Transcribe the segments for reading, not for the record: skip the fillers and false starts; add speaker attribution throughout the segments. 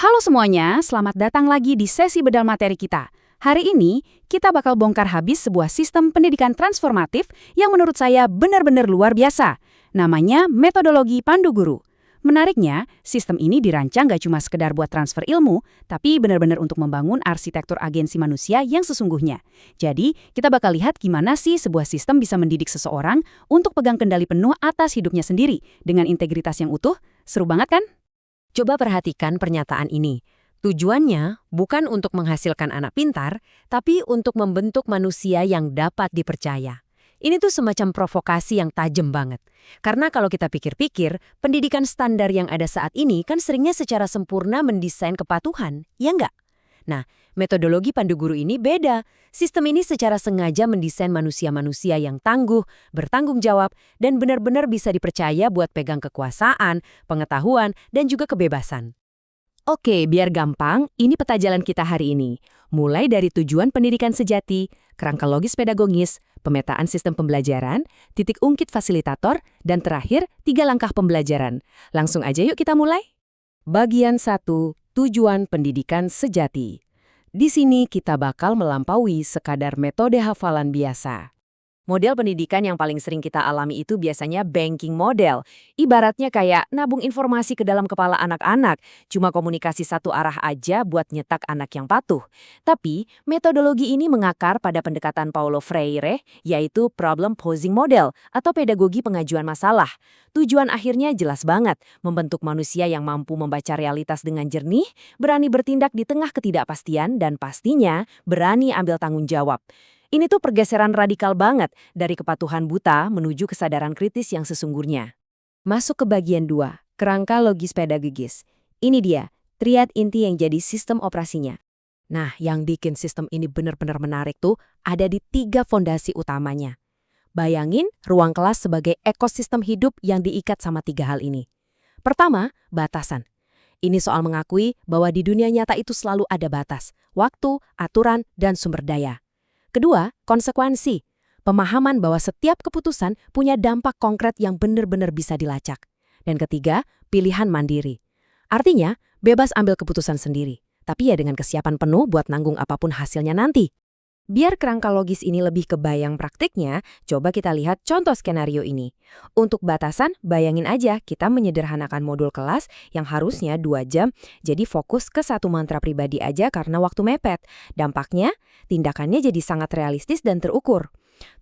Speaker 1: Halo semuanya, selamat datang lagi di sesi bedal materi kita. Hari ini, kita bakal bongkar habis sebuah sistem pendidikan transformatif yang menurut saya benar-benar luar biasa. Namanya metodologi pandu guru. Menariknya, sistem ini dirancang gak cuma sekedar buat transfer ilmu, tapi benar-benar untuk membangun arsitektur agensi manusia yang sesungguhnya. Jadi, kita bakal lihat gimana sih sebuah sistem bisa mendidik seseorang untuk pegang kendali penuh atas hidupnya sendiri, dengan integritas yang utuh. Seru banget kan?
Speaker 2: Coba perhatikan pernyataan ini. Tujuannya bukan untuk menghasilkan anak pintar, tapi untuk membentuk manusia yang dapat dipercaya. Ini tuh semacam provokasi yang tajam banget. Karena kalau kita pikir-pikir, pendidikan standar yang ada saat ini kan seringnya secara sempurna mendesain kepatuhan, ya nggak? Nah, metodologi pandu guru ini beda. Sistem ini secara sengaja mendesain manusia-manusia yang tangguh, bertanggung jawab, dan benar-benar bisa dipercaya buat pegang kekuasaan, pengetahuan, dan juga kebebasan. Oke, biar gampang, ini peta jalan kita hari ini. Mulai dari tujuan pendidikan sejati, kerangka logis pedagogis, pemetaan sistem pembelajaran, titik ungkit fasilitator, dan terakhir, 3 langkah pembelajaran. Langsung aja yuk kita mulai. Bagian 1, tujuan pendidikan sejati. Di sini kita bakal melampaui sekadar metode hafalan biasa. Model pendidikan yang paling sering kita alami itu biasanya banking model. Ibaratnya kayak nabung informasi ke dalam kepala anak-anak, cuma komunikasi satu arah aja buat nyetak anak yang patuh. Tapi, metodologi ini mengakar pada pendekatan Paulo Freire, yaitu problem posing model atau pedagogi pengajuan masalah. Tujuan akhirnya jelas banget, membentuk manusia yang mampu membaca realitas dengan jernih, berani bertindak di tengah ketidakpastian, dan pastinya berani ambil tanggung jawab. Ini tuh pergeseran radikal banget dari kepatuhan buta menuju kesadaran kritis yang sesungguhnya. Masuk ke bagian 2, kerangka logis pedagogis. Ini dia, triad inti yang jadi sistem operasinya. Nah, yang bikin sistem ini benar-benar menarik tuh ada di 3 fondasi utamanya. Bayangin ruang kelas sebagai ekosistem hidup yang diikat sama 3 hal ini. Pertama, batasan. Ini soal mengakui bahwa di dunia nyata itu selalu ada batas, waktu, aturan, dan sumber daya. Kedua, konsekuensi. Pemahaman bahwa setiap keputusan punya dampak konkret yang benar-benar bisa dilacak. Dan ketiga, pilihan mandiri. Artinya, bebas ambil keputusan sendiri, tapi ya dengan kesiapan penuh buat nanggung apapun hasilnya nanti. Biar kerangka logis ini lebih kebayang praktiknya, coba kita lihat contoh skenario ini. Untuk batasan, bayangin aja kita menyederhanakan modul kelas yang harusnya 2 jam, jadi fokus ke satu mantra pribadi aja karena waktu mepet. Dampaknya, tindakannya jadi sangat realistis dan terukur.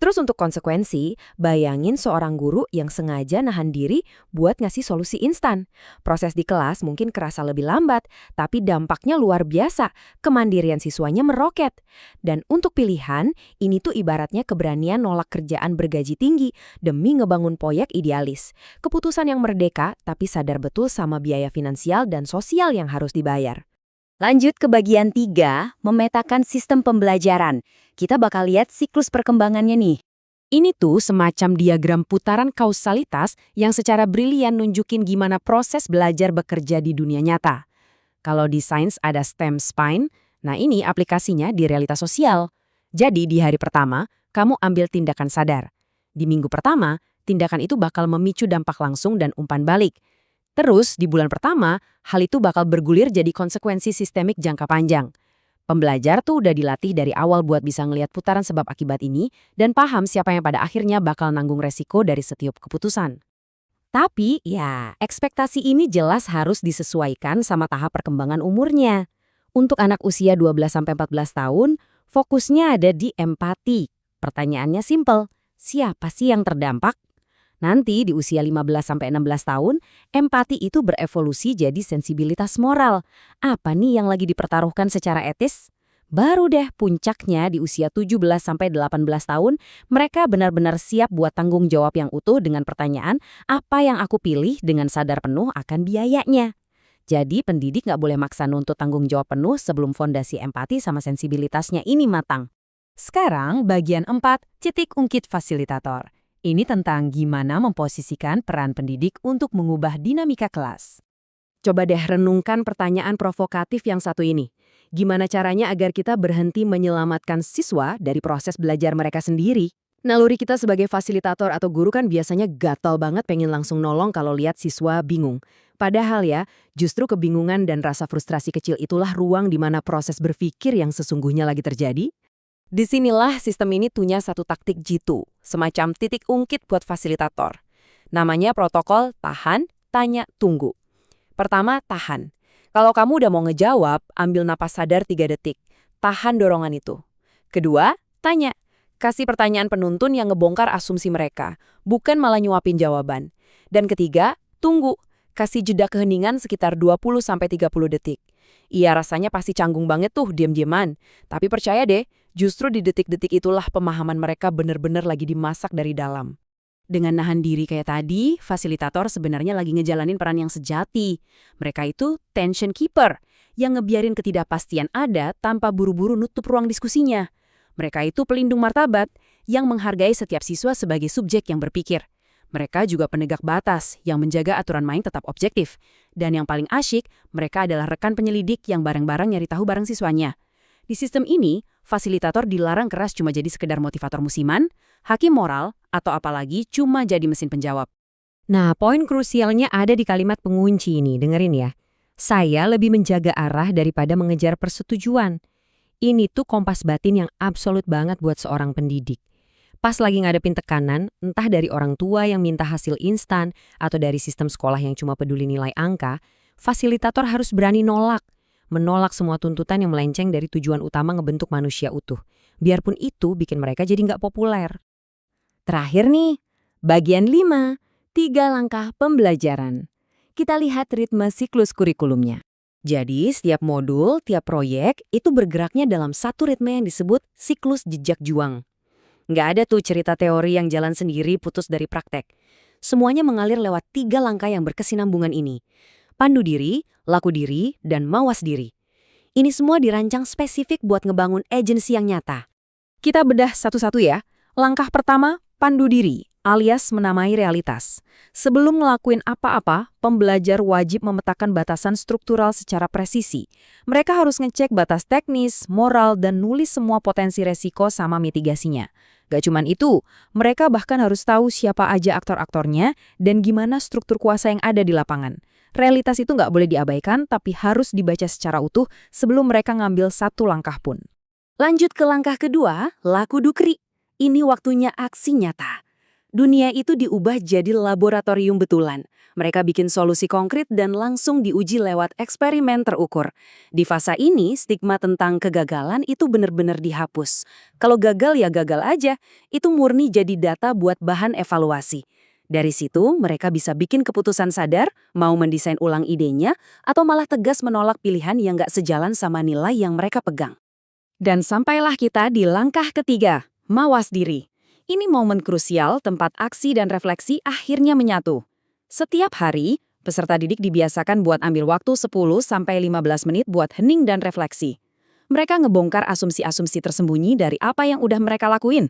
Speaker 2: Terus untuk konsekuensi, bayangin seorang guru yang sengaja nahan diri buat ngasih solusi instan. Proses di kelas mungkin kerasa lebih lambat, tapi dampaknya luar biasa. Kemandirian siswanya meroket. Dan untuk pilihan, ini tuh ibaratnya keberanian nolak kerjaan bergaji tinggi demi ngebangun proyek idealis. Keputusan yang merdeka, tapi sadar betul sama biaya finansial dan sosial yang harus dibayar. Lanjut ke bagian 3, memetakan sistem pembelajaran. Kita bakal lihat siklus perkembangannya nih. Ini tuh semacam diagram putaran kausalitas yang secara brilian nunjukin gimana proses belajar bekerja di dunia nyata. Kalau di sains ada stem spine, nah ini aplikasinya di realitas sosial. Jadi di hari pertama, kamu ambil tindakan sadar. Di minggu pertama, tindakan itu bakal memicu dampak langsung dan umpan balik. Terus, di bulan pertama, hal itu bakal bergulir jadi konsekuensi sistemik jangka panjang. Pembelajar tuh udah dilatih dari awal buat bisa ngelihat putaran sebab akibat ini dan paham siapa yang pada akhirnya bakal nanggung resiko dari setiap keputusan. Tapi, ya, ekspektasi ini jelas harus disesuaikan sama tahap perkembangan umurnya. Untuk anak usia 12-14 tahun, fokusnya ada di empati. Pertanyaannya simpel, siapa sih yang terdampak? Nanti di usia 15-16 tahun, empati itu berevolusi jadi sensibilitas moral. Apa nih yang lagi dipertaruhkan secara etis? Baru deh puncaknya di usia 17-18 tahun, mereka benar-benar siap buat tanggung jawab yang utuh dengan pertanyaan, apa yang aku pilih dengan sadar penuh akan biayanya. Jadi pendidik nggak boleh maksa nuntut tanggung jawab penuh sebelum fondasi empati sama sensibilitasnya ini matang. Sekarang bagian 4, titik ungkit fasilitator. Ini tentang gimana memposisikan peran pendidik untuk mengubah dinamika kelas. Coba deh renungkan pertanyaan provokatif yang satu ini. Gimana caranya agar kita berhenti menyelamatkan siswa dari proses belajar mereka sendiri?
Speaker 3: Naluri kita sebagai fasilitator atau guru kan biasanya gatal banget pengen langsung nolong kalau lihat siswa bingung. Padahal ya, justru kebingungan dan rasa frustrasi kecil itulah ruang di mana proses berpikir yang sesungguhnya lagi terjadi.
Speaker 2: Disinilah sistem ini punya satu taktik jitu, semacam titik ungkit buat fasilitator. Namanya protokol tahan, tanya, tunggu. Pertama, tahan. Kalau kamu udah mau ngejawab, ambil napas sadar 3 detik. Tahan dorongan itu. Kedua, tanya. Kasih pertanyaan penuntun yang ngebongkar asumsi mereka, bukan malah nyuapin jawaban. Dan ketiga, tunggu. Kasih jeda keheningan sekitar 20-30 detik. Iya, rasanya pasti canggung banget tuh diam-diaman. Tapi percaya deh, justru di detik-detik itulah pemahaman mereka benar-benar lagi dimasak dari dalam.
Speaker 1: Dengan nahan diri kayak tadi, fasilitator sebenarnya lagi ngejalanin peran yang sejati. Mereka itu tension keeper, yang ngebiarin ketidakpastian ada tanpa buru-buru nutup ruang diskusinya. Mereka itu pelindung martabat yang menghargai setiap siswa sebagai subjek yang berpikir. Mereka juga penegak batas yang menjaga aturan main tetap objektif. Dan yang paling asyik, mereka adalah rekan penyelidik yang bareng-bareng nyari tahu bareng siswanya. Di sistem ini, fasilitator dilarang keras cuma jadi sekedar motivator musiman, hakim moral, atau apalagi cuma jadi mesin penjawab.
Speaker 2: Nah, poin krusialnya ada di kalimat pengunci ini, dengerin ya. Saya lebih menjaga arah daripada mengejar persetujuan. Ini tuh kompas batin yang absolut banget buat seorang pendidik. Pas lagi ngadepin tekanan, entah dari orang tua yang minta hasil instan atau dari sistem sekolah yang cuma peduli nilai angka, fasilitator harus berani menolak semua tuntutan yang melenceng dari tujuan utama ngebentuk manusia utuh. Biarpun itu bikin mereka jadi nggak populer.
Speaker 3: Terakhir nih, bagian 5, 3 langkah pembelajaran. Kita lihat ritme siklus kurikulumnya. Jadi, setiap modul, tiap proyek, itu bergeraknya dalam satu ritme yang disebut siklus jejak juang. Nggak ada tuh cerita teori yang jalan sendiri putus dari praktek. Semuanya mengalir lewat 3 langkah yang berkesinambungan ini. Pandu diri, laku diri, dan mawas diri. Ini semua dirancang spesifik buat ngebangun agensi yang nyata.
Speaker 1: Kita bedah satu-satu ya. Langkah pertama, pandu diri, alias menamai realitas. Sebelum ngelakuin apa-apa, pembelajar wajib memetakan batasan struktural secara presisi. Mereka harus ngecek batas teknis, moral, dan nulis semua potensi resiko sama mitigasinya. Gak cuman itu, mereka bahkan harus tahu siapa aja aktor-aktornya dan gimana struktur kuasa yang ada di lapangan. Realitas itu nggak boleh diabaikan, tapi harus dibaca secara utuh sebelum mereka ngambil satu langkah pun.
Speaker 3: Lanjut ke langkah kedua, laku dukri. Ini waktunya aksi nyata. Dunia itu diubah jadi laboratorium betulan. Mereka bikin solusi konkret dan langsung diuji lewat eksperimen terukur. Di fase ini, stigma tentang kegagalan itu benar-benar dihapus. Kalau gagal ya gagal aja, itu murni jadi data buat bahan evaluasi. Dari situ, mereka bisa bikin keputusan sadar, mau mendesain ulang idenya, atau malah tegas menolak pilihan yang nggak sejalan sama nilai yang mereka pegang.
Speaker 1: Dan sampailah kita di langkah ketiga, mawas diri. Ini momen krusial tempat aksi dan refleksi akhirnya menyatu. Setiap hari, peserta didik dibiasakan buat ambil waktu 10-15 menit buat hening dan refleksi. Mereka ngebongkar asumsi-asumsi tersembunyi dari apa yang udah mereka lakuin.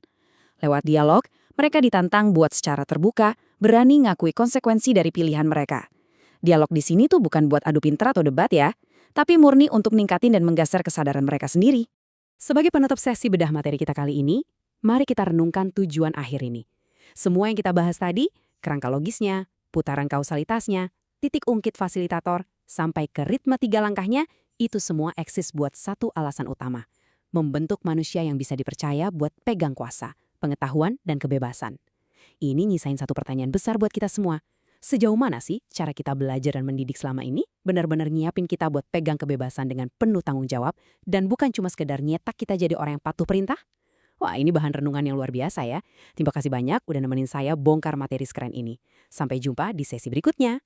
Speaker 1: Lewat dialog, mereka ditantang buat secara terbuka, berani ngakui konsekuensi dari pilihan mereka. Dialog di sini tuh bukan buat adu pintar atau debat ya, tapi murni untuk ningkatin dan menggeser kesadaran mereka sendiri. Sebagai penutup sesi bedah materi kita kali ini, mari kita renungkan tujuan akhir ini. Semua yang kita bahas tadi, kerangka logisnya, putaran kausalitasnya, titik ungkit fasilitator, sampai ke ritme 3 langkahnya, itu semua eksis buat satu alasan utama. Membentuk manusia yang bisa dipercaya buat pegang kuasa, pengetahuan, dan kebebasan. Ini nyisain satu pertanyaan besar buat kita semua. Sejauh mana sih cara kita belajar dan mendidik selama ini benar-benar nyiapin kita buat pegang kebebasan dengan penuh tanggung jawab dan bukan cuma sekedar nyetak kita jadi orang yang patuh perintah? Wah, ini bahan renungan yang luar biasa ya. Terima kasih banyak udah nemenin saya bongkar materi sekeren ini. Sampai jumpa di sesi berikutnya.